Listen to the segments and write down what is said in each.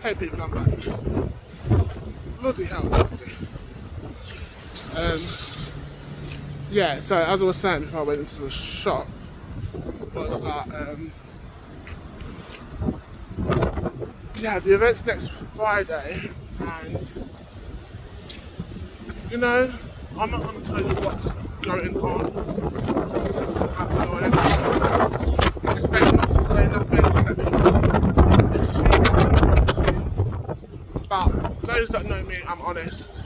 Hey people, I'm back. Bloody hell, Charlie. Yeah, so as I was saying before I went into the shop, was that, the event's next Friday, and, you know, I'm not going to tell you what's going on, what's going to happen or anything. It's better not to say nothing, just let me But those that know me, I'm honest.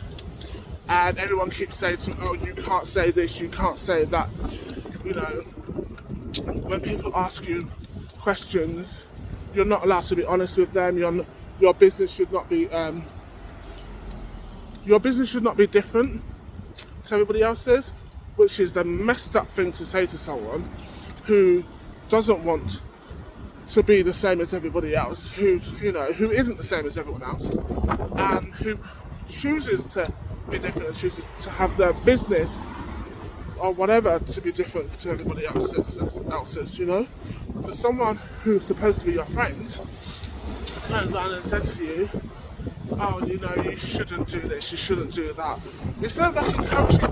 And everyone keeps saying to me, oh, you can't say this, you can't say that. You know, when people ask you questions, you're not allowed to be honest with them. Your business should not be different to everybody else's, which is the messed up thing to say to someone who doesn't want to be the same as everybody else, who isn't the same as everyone else, and who chooses to be different and chooses to have their business or whatever to be different to everybody else's, you know? For someone who's supposed to be your friend turns around and says to you, oh, you know, you shouldn't do this, you shouldn't do that. Instead of like encouraging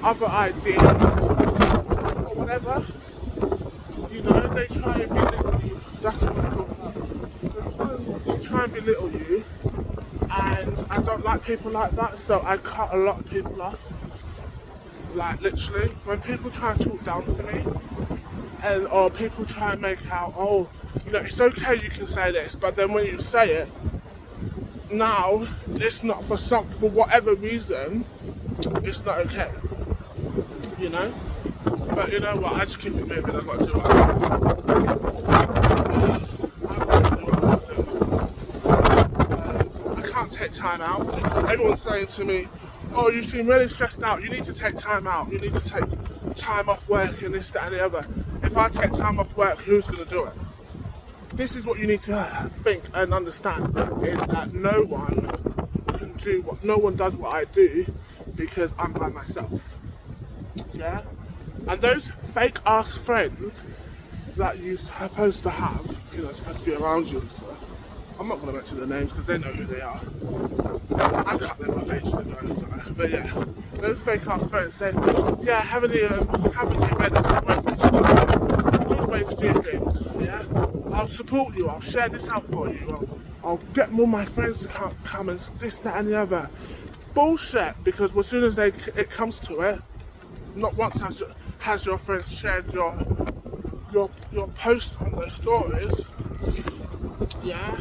other ideas or whatever, you know, they try and belittle you. That's what I'm talking about. They try and belittle you, and I don't like people like that, so I cut a lot of people off. Like literally, when people try and talk down to me, or people try and make out, oh, you know, it's okay you can say this, but then when you say it, now it's not for whatever reason, it's not okay. You know? But you know what, I just keep it moving, I've got to do what I can't take time out. Everyone's saying to me, oh, you seem really stressed out, you need to take time out, you need to take time off work and this, that and the other. If I take time off work, who's going to do it? This is what you need to think and understand, is that no one does what I do because I'm by myself. Yeah? And those fake ass friends that you're supposed to have, you know, supposed to be around you and stuff, I'm not going to mention their names because they know who they are. I cut them off ages ago, so. But yeah, those fake ass friends say, yeah, having the event is a good way to do things, yeah? I'll support you, I'll share this out for you, I'll get more of my friends to come and this, that and the other. Bullshit, because as soon as it comes to it, not once has your friends shared your post on their stories, yeah?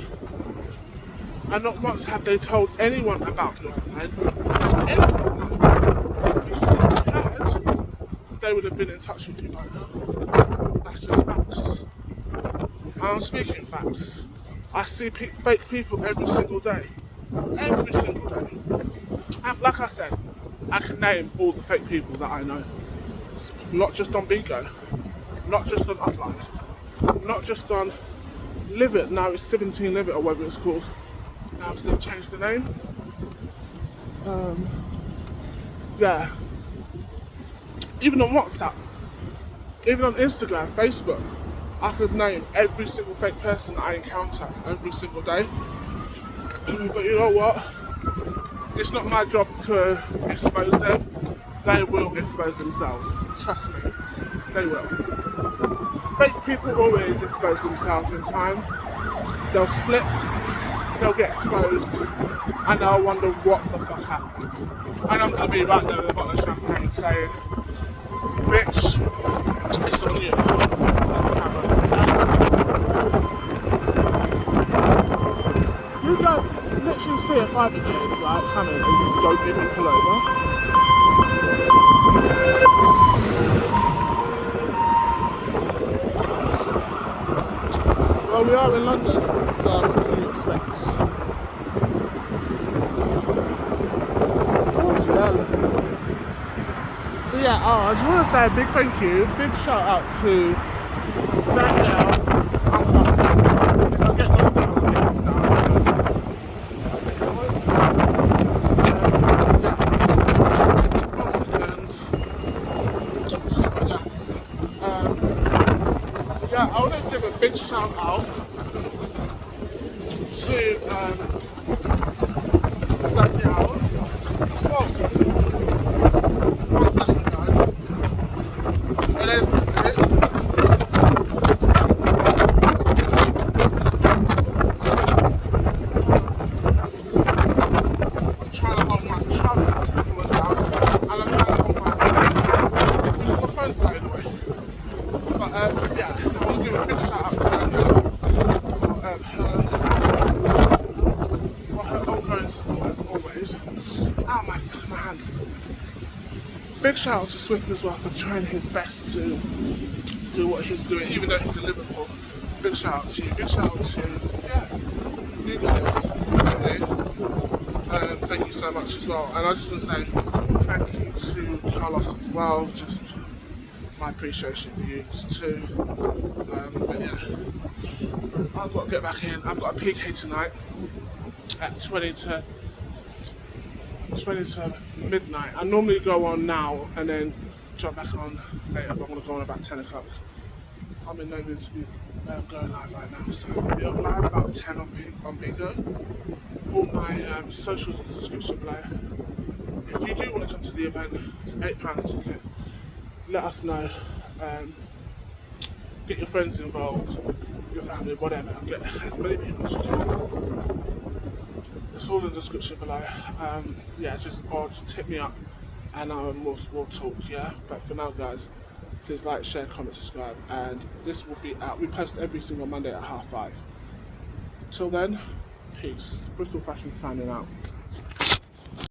And not once have they told anyone about your event, anything. Because if they had, they would have been in touch with you by now. That's just facts. I'm speaking facts. I see fake people every single day. Every single day. And like I said, I can name all the fake people that I know. Not just on Bigo, not just on Upline, not just on Live It, now it's 17 Live It or whatever it's called. Now because they've changed the name. Yeah. Even on WhatsApp, even on Instagram, Facebook, I could name every single fake person that I encounter every single day. But you know what? It's not my job to expose them. They will expose themselves. Trust me, they will. Fake people always expose themselves in time. They'll slip, they'll get exposed, and they'll wonder what the fuck happened. And I'm gonna be right there with a bottle of champagne saying, bitch, it's on you. You guys literally see a fire brigade, right, coming, and you don't even pull over. Well, we are in London, so what can you expect? But yeah, I just want to say a big thank you, big shout out to Danielle. If I get knocked down, I want to give a big shout out now to that down. Oh, 1 second, guys. It is what it is. I'm trying to hold my child down, and I'm trying to hold my phone's blowing away. But yeah, I want to give a big shout out to Danielle for her ongoing support as always. Ow, my hand. Big shout out to Swift as well for trying his best to do what he's doing, even though he's in Liverpool. Big shout out to you. Big shout out to you guys. Really. Thank you so much as well. And I just want to say thank you to Carlos as well. Just my appreciation for you too. But yeah, I've got to get back in. I've got a PK tonight at 20 to midnight. I normally go on now and then jump back on later, but I'm going to go on about 10 o'clock. I'm in no mood to be going live right now, so I'll be on live about 10 on Bigo. All my socials in the description below. If you do want to come to the event, it's £8 a ticket. Let us know. Get your friends involved, your family, whatever. Get as many people as you can. It's all in the description below. Yeah, just hit me up and we'll talk, yeah? But for now, guys, please like, share, comment, subscribe, and this will be out. We post every single Monday at 5:30. Till then, peace. Bristol Fashion signing out.